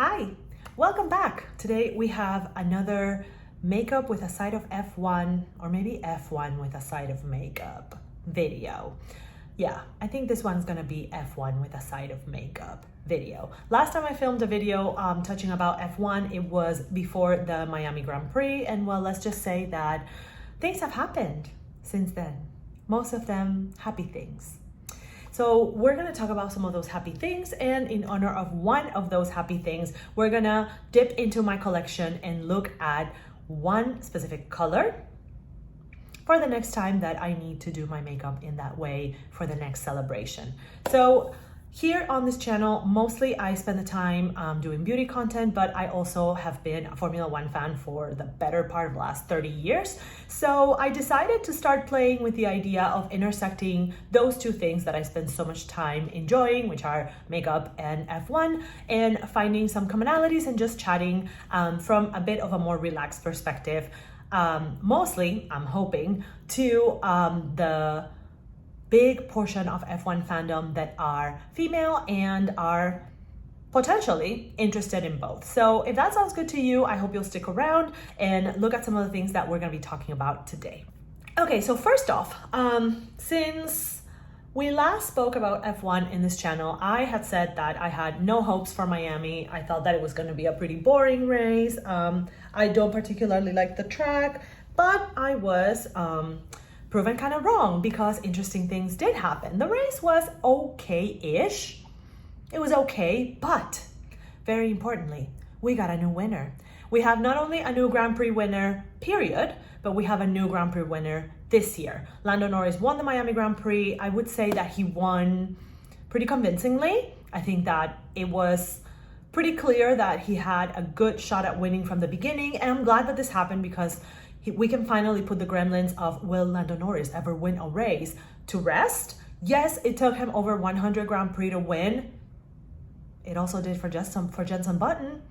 Hi, welcome back. Today we have another makeup with a side of F1 or maybe F1 with a side of makeup video. Yeah, I think this one's gonna be F1 with a side of makeup video. Last time I filmed a video touching about F1, it was before the Miami Grand Prix, and well, let's just say that things have happened since then. Most of them happy things. So we're gonna talk about some of those happy things, and in honor of one of those happy things, we're gonna dip into my collection and look at one specific color for the next time that I need to do my makeup in that way for the next celebration. So here on this channel, mostly I spend the time doing beauty content, but I also have been a Formula One fan for the better part of the last 30 years. So I decided to start playing with the idea of intersecting those two things that I spend so much time enjoying, which are makeup and F1, and finding some commonalities and just chatting from a bit of a more relaxed perspective. Mostly, I'm hoping, to the big portion of F1 fandom that are female and are potentially interested in both. So if that sounds good to you, I hope you'll stick around and look at some of the things that we're gonna be talking about today. Okay, so first off, since we last spoke about F1 in this channel, I had said that I had no hopes for Miami. I thought that it was gonna be a pretty boring race. I don't particularly like the track, but I was proven kind of wrong because interesting things did happen. The race was okay-ish. It was okay, but very importantly, we got a new winner. We have not only a new Grand Prix winner, period, but we have a new Grand Prix winner this year. Lando Norris won the Miami Grand Prix. I would say that he won pretty convincingly. I think that it was pretty clear that he had a good shot at winning from the beginning, and I'm glad that this happened because we can finally put the gremlins of will Lando Norris ever win a race to rest. Yes, it took him over 100 Grand Prix to win. It also did for Jenson Button.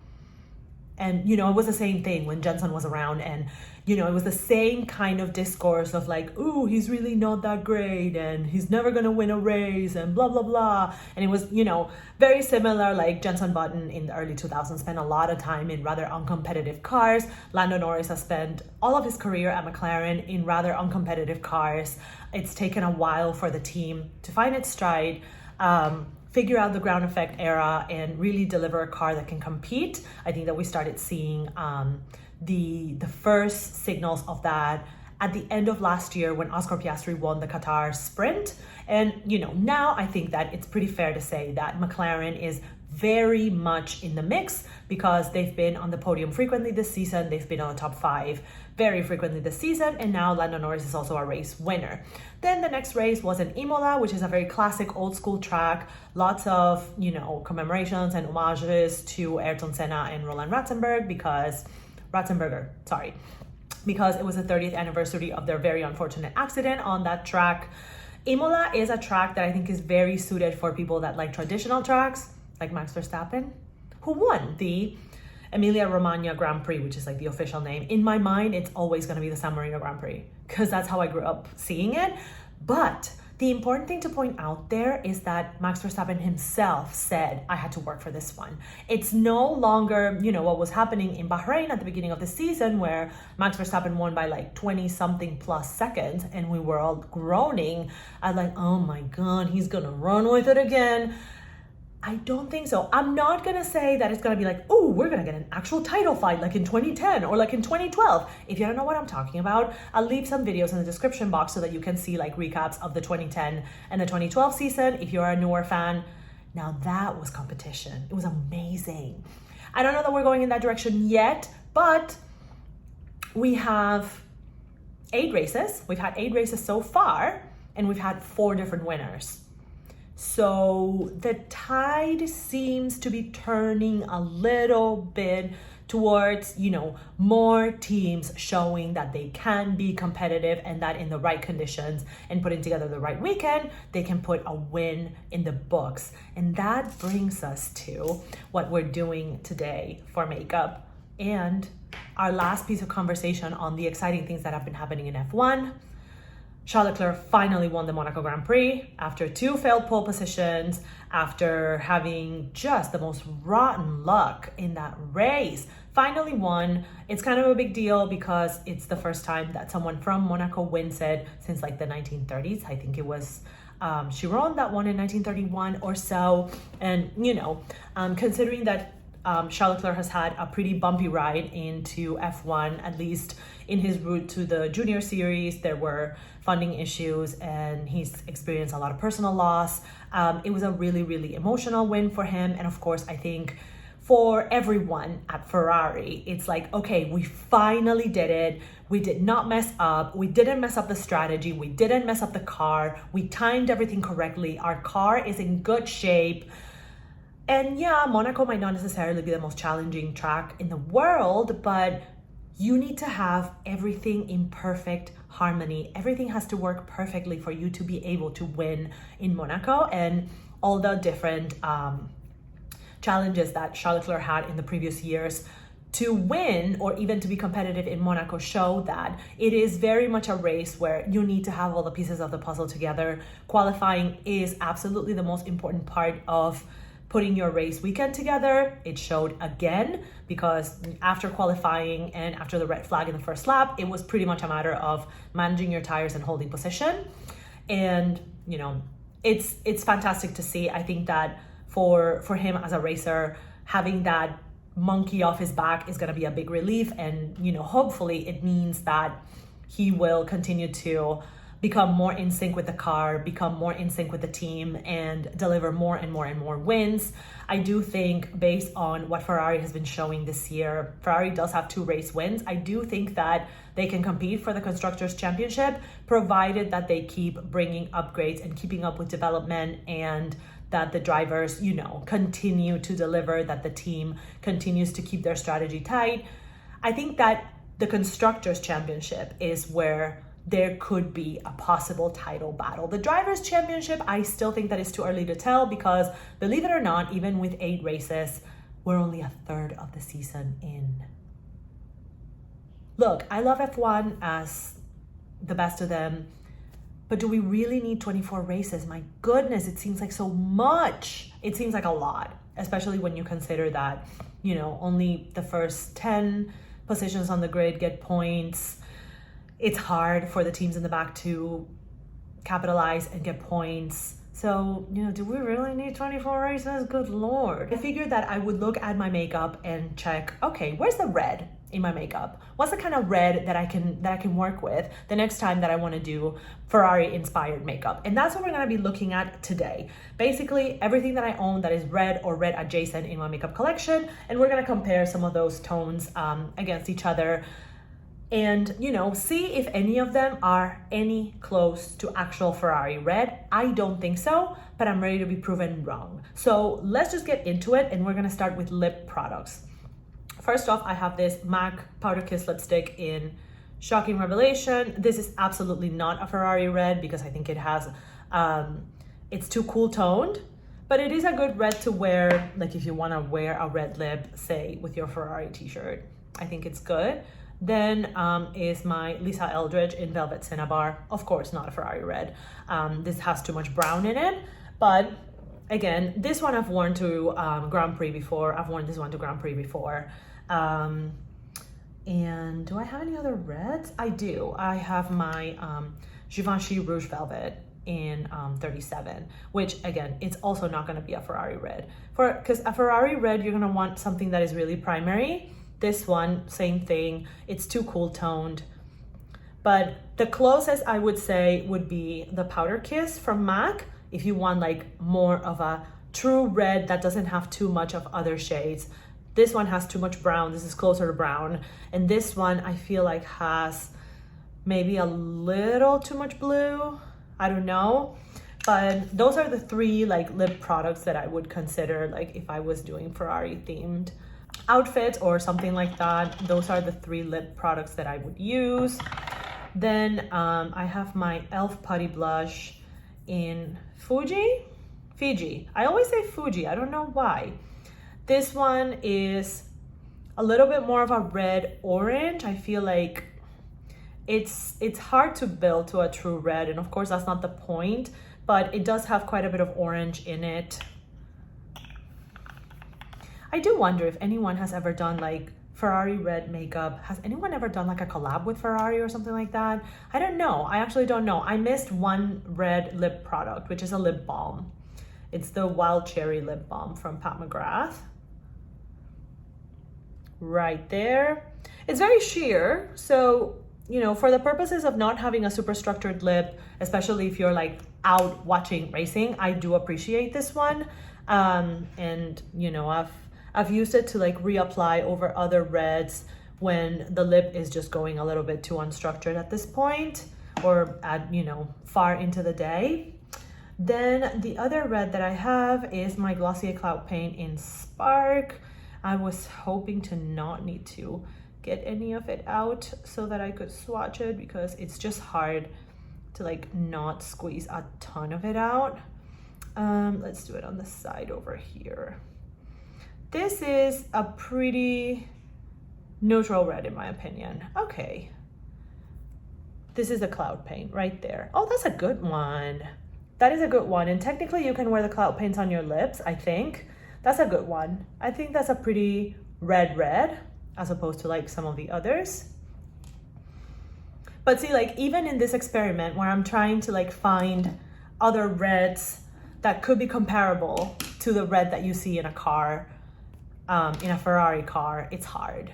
And, it was the same thing when Jenson was around, and, it was the same kind of discourse of like, ooh, he's really not that great and he's never going to win a race and blah, blah, blah. And it was, very similar, like Jenson Button in the early 2000s spent a lot of time in rather uncompetitive cars. Lando Norris has spent all of his career at McLaren in rather uncompetitive cars. It's taken a while for the team to find its stride, figure out the ground effect era, and really deliver a car that can compete. I think that we started seeing the first signals of that at the end of last year when Oscar Piastri won the Qatar sprint. And, now I think that it's pretty fair to say that McLaren is very much in the mix because they've been on the podium frequently this season. They've been on the top 5 very frequently this season, and now Lando Norris is also a race winner. Then the next race was in Imola, which is a very classic old school track. Lots of, commemorations and homages to Ayrton Senna and Roland Ratzenberger because it was the 30th anniversary of their very unfortunate accident on that track. Imola is a track that I think is very suited for people that like traditional tracks, like Max Verstappen, who won the Emilia-Romagna Grand Prix, which is like the official name. In my mind, it's always going to be the San Marino Grand Prix because that's how I grew up seeing it. But the important thing to point out there is that Max Verstappen himself said, I had to work for this one. It's no longer, what was happening in Bahrain at the beginning of the season where Max Verstappen won by like 20 something plus seconds and we were all groaning at like, oh my God, he's going to run with it again. I don't think so. I'm not going to say that it's going to be like, oh, we're going to get an actual title fight like in 2010 or like in 2012. If you don't know what I'm talking about, I'll leave some videos in the description box so that you can see like recaps of the 2010 and the 2012 season if you're a newer fan. Now that was competition. It was amazing. I don't know that we're going in that direction yet, but we have 8 races. We've had 8 races so far, and we've had 4 different winners. So the tide seems to be turning a little bit towards, more teams showing that they can be competitive and that in the right conditions and putting together the right weekend, they can put a win in the books. And that brings us to what we're doing today for makeup and our last piece of conversation on the exciting things that have been happening in F1. Charles Leclerc finally won the Monaco Grand Prix after 2 failed pole positions, after having just the most rotten luck in that race. Finally won. It's kind of a big deal because it's the first time that someone from Monaco wins it since like the 1930s. I think it was Chiron that won in 1931 or so. And, you know, considering that Charles Leclerc has had a pretty bumpy ride into F1, at least in his route to the junior series. There were funding issues and he's experienced a lot of personal loss. It was a really, really emotional win for him. And of course, I think for everyone at Ferrari, it's like, okay, we finally did it. We did not mess up. We didn't mess up the strategy. We didn't mess up the car. We timed everything correctly. Our car is in good shape. And yeah, Monaco might not necessarily be the most challenging track in the world, but you need to have everything in perfect harmony. Everything has to work perfectly for you to be able to win in Monaco. And all the different challenges that Charles Leclerc had in the previous years to win or even to be competitive in Monaco show that it is very much a race where you need to have all the pieces of the puzzle together. Qualifying is absolutely the most important part of putting your race weekend together. It showed again, because after qualifying and after the red flag in the first lap, it was pretty much a matter of managing your tires and holding position. And, you know, it's fantastic to see. I think that for him as a racer, having that monkey off his back is going to be a big relief. And, you know, hopefully it means that he will continue to become more in sync with the car, become more in sync with the team, and deliver more and more and more wins. I do think, based on what Ferrari has been showing this year, Ferrari does have 2 race wins. I do think that they can compete for the Constructors' Championship, provided that they keep bringing upgrades and keeping up with development, and that the drivers, you know, continue to deliver, that the team continues to keep their strategy tight. I think that the Constructors' Championship is where there could be a possible title battle. The Drivers' Championship, I still think that it's too early to tell, because believe it or not, even with 8 races, we're only a third of the season in. Look, I love F1 as the best of them, but do we really need 24 races? My goodness, it seems like so much. It seems like a lot, especially when you consider that, you know, only the first 10 positions on the grid get points. It's hard for the teams in the back to capitalize and get points. So, you know, do we really need 24 races? Good Lord. I figured that I would look at my makeup and check, okay, where's the red in my makeup? What's the kind of red that I can work with the next time that I want to do Ferrari inspired makeup? And that's what we're going to be looking at today. Basically, everything that I own that is red or red adjacent in my makeup collection. And we're going to compare some of those tones against each other, and, you know, see if any of them are any close to actual Ferrari red. I don't think so, but I'm ready to be proven wrong. So let's just get into it, and we're gonna start with lip products. First off, I have this MAC Powder Kiss lipstick in Shocking Revelation. This is absolutely not a Ferrari red because I think it has, it's too cool toned, but it is a good red to wear, like if you wanna wear a red lip, say with your Ferrari t-shirt. I think it's good. Then is my Lisa Eldridge in Velvet Cinnabar. Of course, not a Ferrari red. This has too much brown in it. But again, this one I've worn to Grand Prix before. I've worn this one to Grand Prix before. And do I have any other reds? I do. I have my Givenchy Rouge Velvet in 37, which again, it's also not gonna be a Ferrari red. Because a Ferrari red, you're gonna want something that is really primary. This one, same thing. It's too cool toned. But the closest I would say would be the Powder Kiss from MAC, if you want like more of a true red that doesn't have too much of other shades. This one has too much brown. This is closer to brown. And this one I feel like has maybe a little too much blue. I don't know. But those are the 3 like lip products that I would consider, like if I was doing Ferrari themed outfit or something like that. Those are the 3 lip products that I would use. Then I have my e.l.f. Putty Blush in Fiji. I always say Fuji, I don't know why. This one is a little bit more of a red orange. I feel like it's hard to build to a true red, and of course that's not the point, but it does have quite a bit of orange in it. I do wonder if anyone has ever done like Ferrari red makeup. Has anyone ever done like a collab with Ferrari or something like that? I don't know. I actually don't know. I missed one red lip product, which is a lip balm. It's the Wild Cherry lip balm from Pat McGrath. Right there. It's very sheer, so you know, for the purposes of not having a super structured lip, especially if you're like out watching racing, I do appreciate this one. And you know, I've used it to like reapply over other reds when the lip is just going a little bit too unstructured at this point, or at, you know, far into the day. Then the other red that I have is my Glossier Cloud Paint in Spark. I was hoping to not need to get any of it out so that I could swatch it, because it's just hard to like not squeeze a ton of it out. Let's do it on the side over here. This is a pretty neutral red in my opinion. Okay. This is the Cloud Paint right there. Oh, that's a good one. That is a good one. And technically you can wear the Cloud Paints on your lips, I think. That's a good one. I think that's a pretty red as opposed to like some of the others. But see, like even in this experiment where I'm trying to like find other reds that could be comparable to the red that you see in a car, in a Ferrari car, it's hard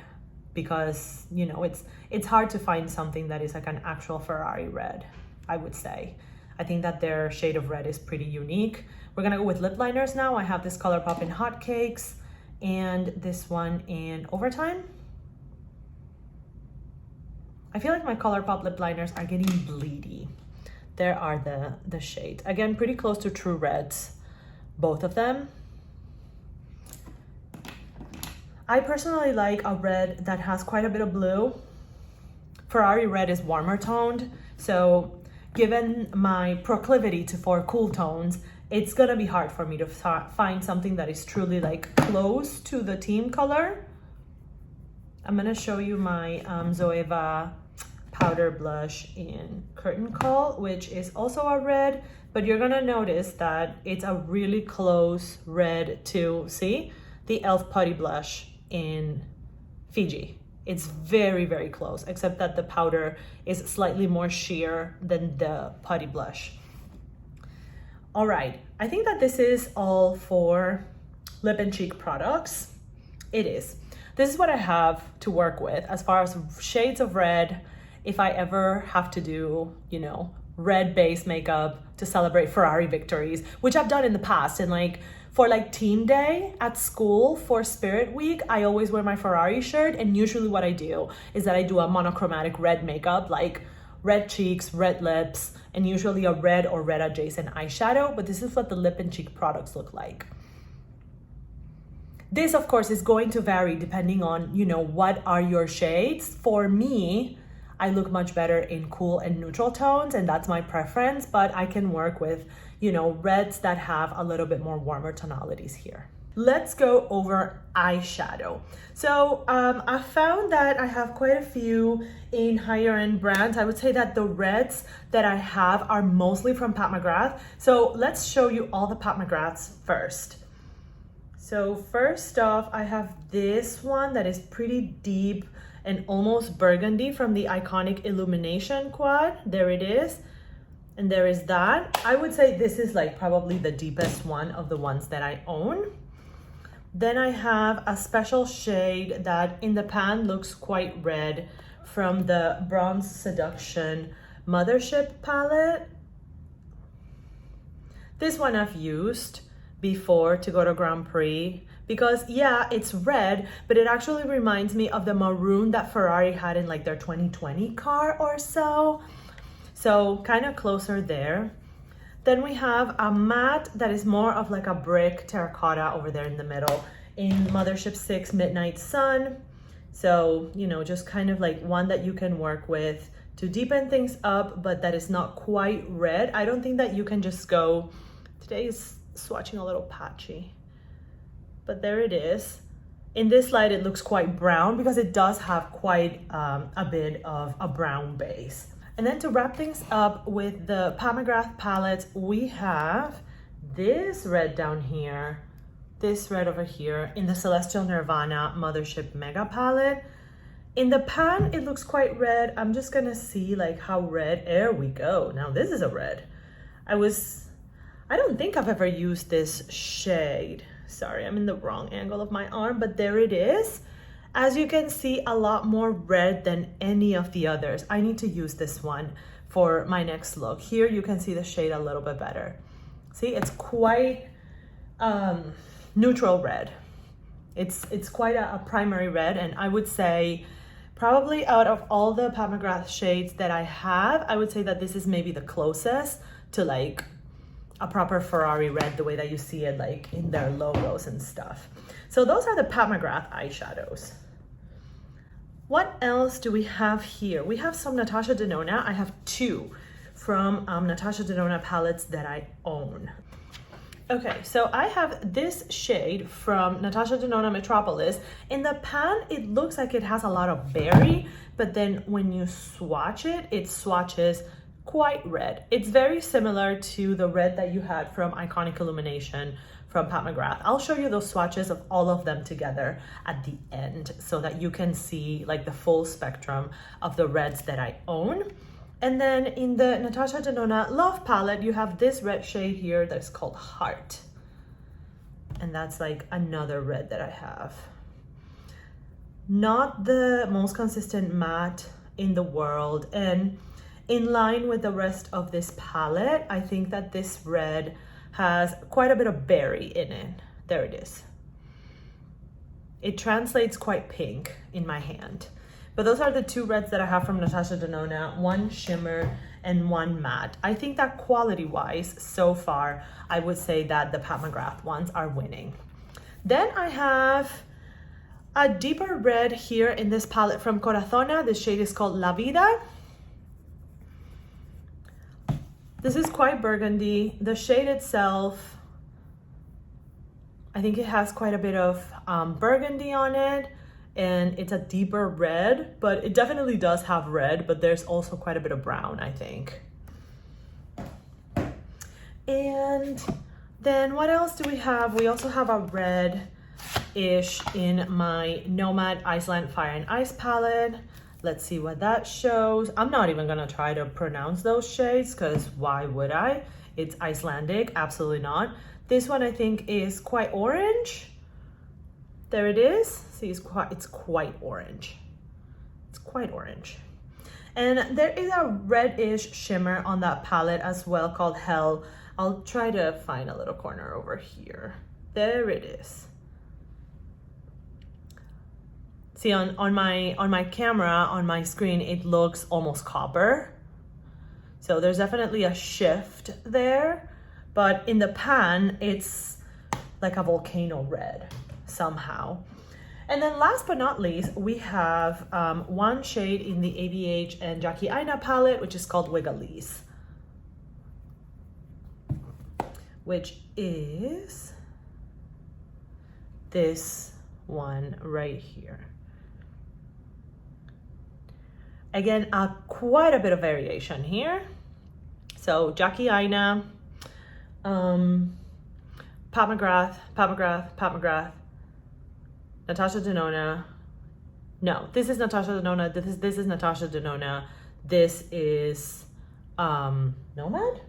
because, you know, it's hard to find something that is like an actual Ferrari red, I would say. I think that their shade of red is pretty unique. We're gonna go with lip liners now. I have this ColourPop in Hotcakes and this one in Overtime. I feel like my ColourPop lip liners are getting bleedy. There are the shades. Again, pretty close to true reds, both of them. I personally like a red that has quite a bit of blue. Ferrari red is warmer toned, so given my proclivity for cool tones, it's gonna be hard for me to find something that is truly like close to the team color. I'm gonna show you my Zoeva powder blush in Curtain Call, which is also a red, but you're gonna notice that it's a really close red to, see, the e.l.f. Putty Blush in Fiji. It's very, very close, except that the powder is slightly more sheer than the putty blush. All right, I think that this is all for lip and cheek products. It is. This is what I have to work with as far as shades of red. If I ever have to do, you know, red base makeup to celebrate Ferrari victories, which I've done in the past, and like for like team day at school for Spirit Week, I always wear my Ferrari shirt, and usually what I do is that I do a monochromatic red makeup, like red cheeks, red lips, and usually a red or red adjacent eyeshadow, but this is what the lip and cheek products look like. This, of course, is going to vary depending on, you know, what are your shades. For me, I look much better in cool and neutral tones, and that's my preference, but I can work with, you know, reds that have a little bit more warmer tonalities here. Let's go over eyeshadow. So I found that I have quite a few in higher end brands. I would say that the reds that I have are mostly from Pat McGrath. So let's show you all the Pat McGraths first. So first off, I have this one that is pretty deep and almost burgundy from the iconic Illumination quad. There it is. And there is that. I would say this is like probably the deepest one of the ones that I own. Then I have a special shade that in the pan looks quite red from the Bronze Seduction Mothership palette. This one I've used before to go to Grand Prix because yeah, it's red, but it actually reminds me of the maroon that Ferrari had in like their 2020 car or so. So kind of closer there. Then we have a matte that is more of like a brick terracotta over there in the middle in Mothership 6 Midnight Sun. So, you know, just kind of like one that you can work with to deepen things up, but that is not quite red. I don't think that you can just go, today is swatching a little patchy, but there it is. In this light, it looks quite brown because it does have quite a bit of a brown base. And then to wrap things up with the Pat McGrath palettes, we have this red down here, this red over here in the Celestial Nirvana Mothership Mega palette. In the pan, it looks quite red. I'm just gonna see like how red, there we go. Now this is a red. I don't think I've ever used this shade. Sorry, I'm in the wrong angle of my arm, but there it is. As you can see, a lot more red than any of the others. I need to use this one for my next look. Here you can see the shade a little bit better. See, it's quite neutral red. It's quite a primary red, and I would say probably out of all the Pat McGrath shades that I have, I would say that this is maybe the closest to like a proper Ferrari red, the way that you see it like in their logos and stuff. So those are the Pat McGrath eyeshadows. What else do we have here? We have some Natasha Denona. I have two from Natasha Denona palettes that I own. Okay, so I have this shade from Natasha Denona Metropolis. In the pan, it looks like it has a lot of berry, but then when you swatch it, it swatches quite red. It's very similar to the red that you had from Iconic Illumination from Pat McGrath. I'll show you those swatches of all of them together at the end so that you can see like the full spectrum of the reds that I own. And then in the Natasha Denona Love palette, you have this red shade here that's called Heart. And that's like another red that I have. Not the most consistent matte in the world, and in line with the rest of this palette, I think that this red has quite a bit of berry in it. There it is. It translates quite pink in my hand. But those are the two reds that I have from Natasha Denona, one shimmer and one matte. I think that quality-wise, so far, I would say that the Pat McGrath ones are winning. Then I have a deeper red here in this palette from Corazona. This shade is called La Vida. This is quite burgundy. The shade itself, I think it has quite a bit of burgundy on it, and it's a deeper red, but it definitely does have red, but there's also quite a bit of brown, I think. And then what else do we have? We also have a red-ish in my Nomad Iceland Fire and Ice palette. Let's see what that shows. I'm not even gonna try to pronounce those shades because why would I? It's Icelandic, absolutely not. This one I think is quite orange. There it is. See, it's quite orange. It's quite orange. And there is a reddish shimmer on that palette as well called Hell. I'll try to find a little corner over here. There it is. See, on my camera, on my screen, it looks almost copper. So there's definitely a shift there, but in the pan, it's like a volcano red somehow. And then last but not least, we have one shade in the ABH and Jackie Aina palette, which is called Wiggalese, which is this one right here. Again, quite a bit of variation here. So Jackie Aina, Pat McGrath, Natasha Denona. No, this is Natasha Denona. This is Natasha Denona. This is Nomad,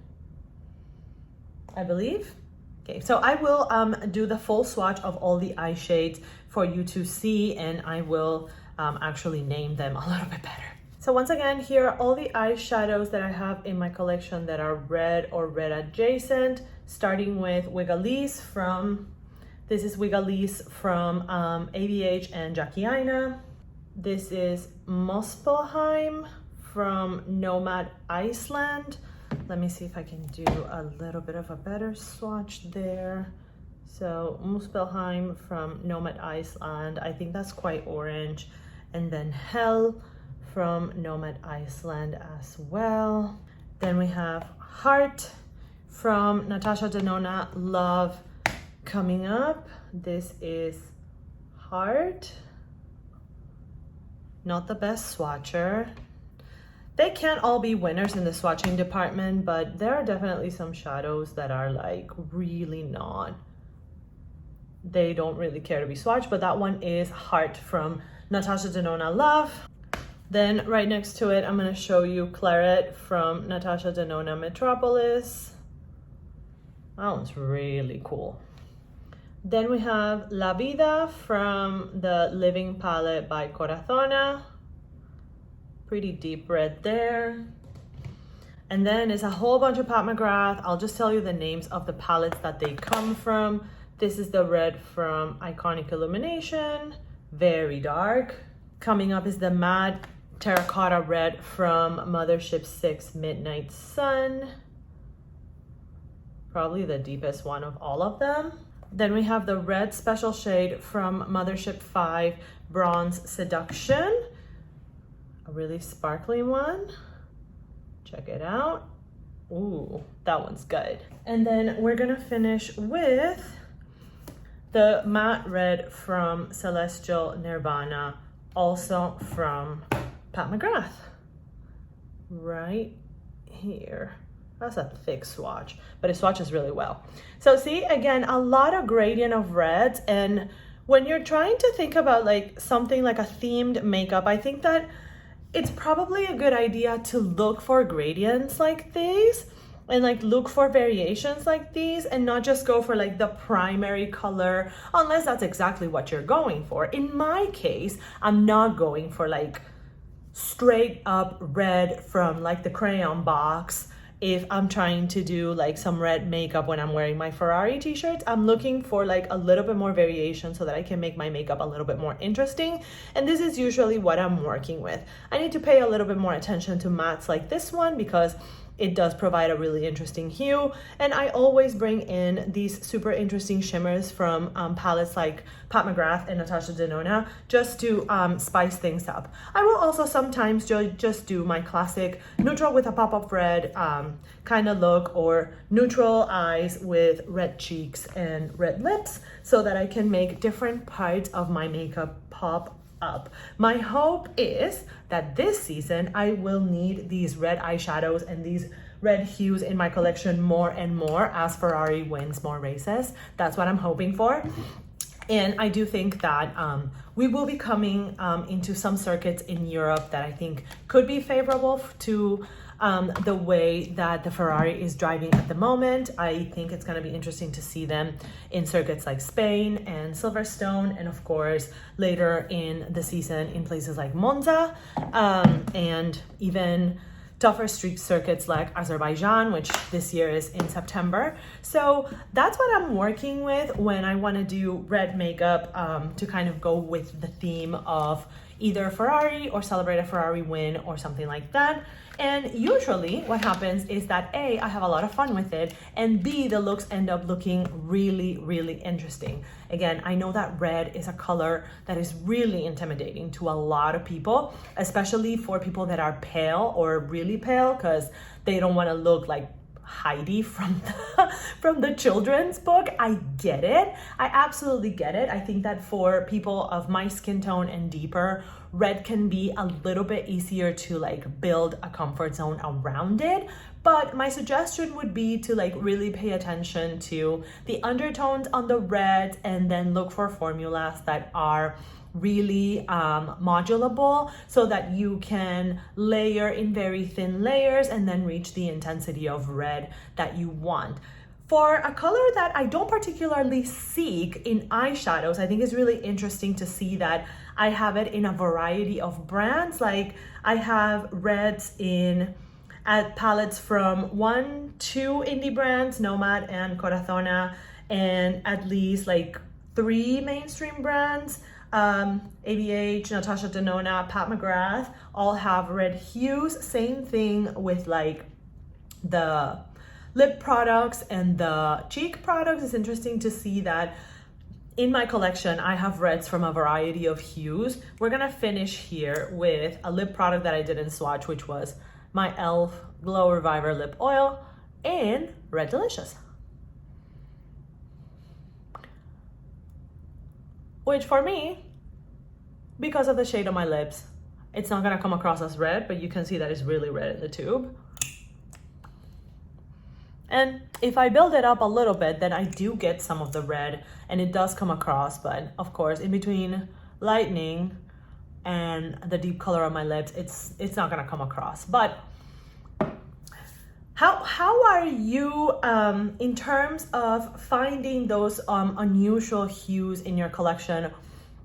I believe. Okay, so I will do the full swatch of all the eye shades for you to see, and I will actually name them a little bit better. So once again, here are all the eyeshadows that I have in my collection that are red or red adjacent, starting with Wiggalese from, this is Wiggalese from ABH and Jackie Aina. This is Muspelheim from Nomad Iceland. Let me see if I can do a little bit of a better swatch there. So Muspelheim from Nomad Iceland, I think that's quite orange. And then Hell from Nomad Iceland as well. Then we have Heart from Natasha Denona Love coming up. This is Tarte. Not the best swatcher. They can't all be winners in the swatching department, but there are definitely some shadows that are like really not. They don't really care to be swatched, but that one is Heart from Natasha Denona Love. Then right next to it, I'm gonna show you Claret from Natasha Denona Metropolis. That one's really cool. Then we have La Vida from the Living palette by Corazona. Pretty deep red there. And then it's a whole bunch of Pat McGrath. I'll just tell you the names of the palettes that they come from. This is the red from Iconic Illumination, very dark. Coming up is the matte terracotta red from Mothership 6 Midnight Sun. Probably the deepest one of all of them. Then we have the red special shade from Mothership 5 Bronze Seduction. A really sparkly one. Check it out. Ooh, that one's good. And then we're gonna finish with the matte red from Celestial Nirvana, also from Pat McGrath. Right here. That's a thick swatch, but it swatches really well. So see, again, a lot of gradient of reds. And when you're trying to think about like something like a themed makeup, I think that it's probably a good idea to look for gradients like these and like look for variations like these and not just go for like the primary color unless that's exactly what you're going for. In my case, I'm not going for like straight up red from like the crayon box. If I'm trying to do like some red makeup when I'm wearing my Ferrari t-shirts, I'm looking for like a little bit more variation so that I can make my makeup a little bit more interesting. And this is usually what I'm working with. I need to pay a little bit more attention to mattes like this one because it does provide a really interesting hue. And I always bring in these super interesting shimmers from palettes like Pat McGrath and Natasha Denona just to spice things up. I will also sometimes just do my classic neutral with a pop of red kind of look, or neutral eyes with red cheeks and red lips so that I can make different parts of my makeup pop up. My hope is that this season I will need these red eyeshadows and these red hues in my collection more and more as Ferrari wins more races. That's what I'm hoping for. And I do think that we will be coming into some circuits in Europe that I think could be favorable to the way that the Ferrari is driving at the moment. I think it's going to be interesting to see them in circuits like Spain and Silverstone, and of course later in the season in places like Monza, and even tougher street circuits like Azerbaijan, which this year is in September. So that's what I'm working with when I want to do red makeup, to kind of go with the theme of either Ferrari or celebrate a Ferrari win or something like that. And usually what happens is that A, I have a lot of fun with it, and B, the looks end up looking really, really interesting. Again, I know that red is a color that is really intimidating to a lot of people, especially for people that are pale or really pale, because they don't want to look like Heidi from the children's book. I get it. I absolutely get it. I think that for people of my skin tone and deeper, red can be a little bit easier to like build a comfort zone around it. But my suggestion would be to like really pay attention to the undertones on the red and then look for formulas that are really modulable so that you can layer in very thin layers and then reach the intensity of red that you want. For a color that I don't particularly seek in eyeshadows, I think it's really interesting to see that I have it in a variety of brands. Like I have reds at palettes from 2 indie brands, Nomad and Corazona, and at least like 3 mainstream brands. ABH, Natasha Denona, Pat McGrath, all have red hues. Same thing with like the lip products and the cheek products. It's interesting to see that in my collection, I have reds from a variety of hues. We're gonna finish here with a lip product that I didn't swatch, which was my e.l.f. Glow Reviver Lip Oil in Red Delicious. Which for me because of the shade of my lips. It's not gonna come across as red, but you can see that it's really red in the tube. And if I build it up a little bit, then I do get some of the red and it does come across, but of course in between lightening and the deep color on my lips, it's not gonna come across. But how are you in terms of finding those unusual hues in your collection,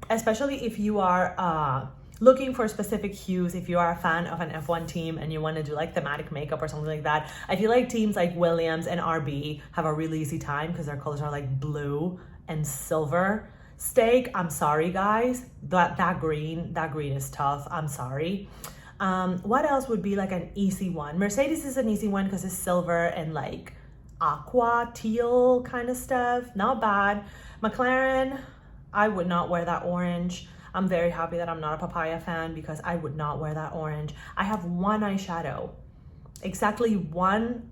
especially if you are looking for specific hues, if you are a fan of an F1 team and you want to do like thematic makeup or something like that? I feel like teams like Williams and RB have a really easy time because their colors are like blue and silver. Steak, I'm sorry guys, that green is tough, I'm sorry. What else would be like an easy one? Mercedes is an easy one because it's silver and like aqua, teal kind of stuff, not bad. McLaren, I would not wear that orange. I'm very happy that I'm not a papaya fan because I would not wear that orange. I have one eyeshadow, exactly one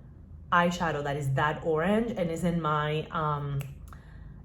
eyeshadow that is that orange and is in my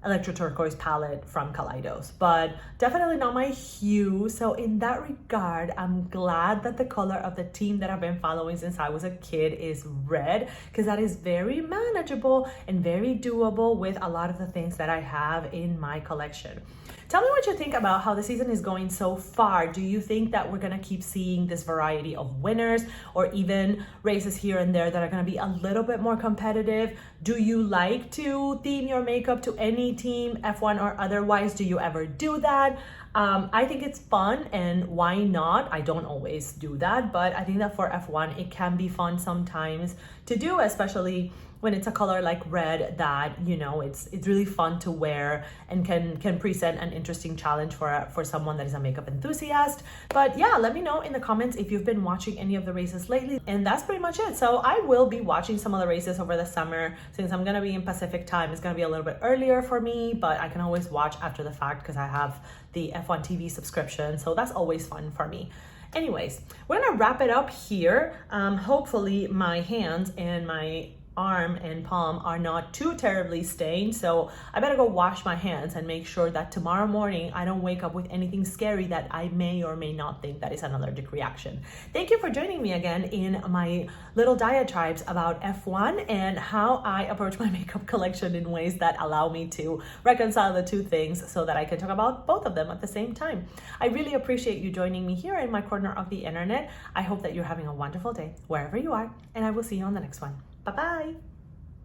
electro turquoise palette from Kaleidos, but definitely not my hue. So in that regard, I'm glad that the color of the team that I've been following since I was a kid is red, because that is very manageable and very doable with a lot of the things that I have in my collection. Tell me what you think about how the season is going so far. Do you think that we're gonna keep seeing this variety of winners, or even races here and there that are gonna be a little bit more competitive? Do you like to theme your makeup to any team, F1 or otherwise? Do you ever do that? I think it's fun, and why not? I don't always do that, but I think that for F1 it can be fun sometimes to do, especially when it's a color like red that, you know, it's really fun to wear and can present an interesting challenge for someone that is a makeup enthusiast. But yeah, let me know in the comments if you've been watching any of the races lately. And that's pretty much it. So I will be watching some of the races over the summer. Since I'm gonna be in Pacific time, it's gonna be a little bit earlier for me, but I can always watch after the fact because I have the F1 TV subscription. So that's always fun for me. Anyways, we're gonna wrap it up here. Hopefully my hands and my arm and palm are not too terribly stained, so I better go wash my hands and make sure that tomorrow morning I don't wake up with anything scary that I may or may not think that is an allergic reaction. Thank you for joining me again in my little diatribes about F1 and how I approach my makeup collection in ways that allow me to reconcile the two things so that I can talk about both of them at the same time. I really appreciate you joining me here in my corner of the internet. I hope that you're having a wonderful day wherever you are, and I will see you on the next one. Bye-bye.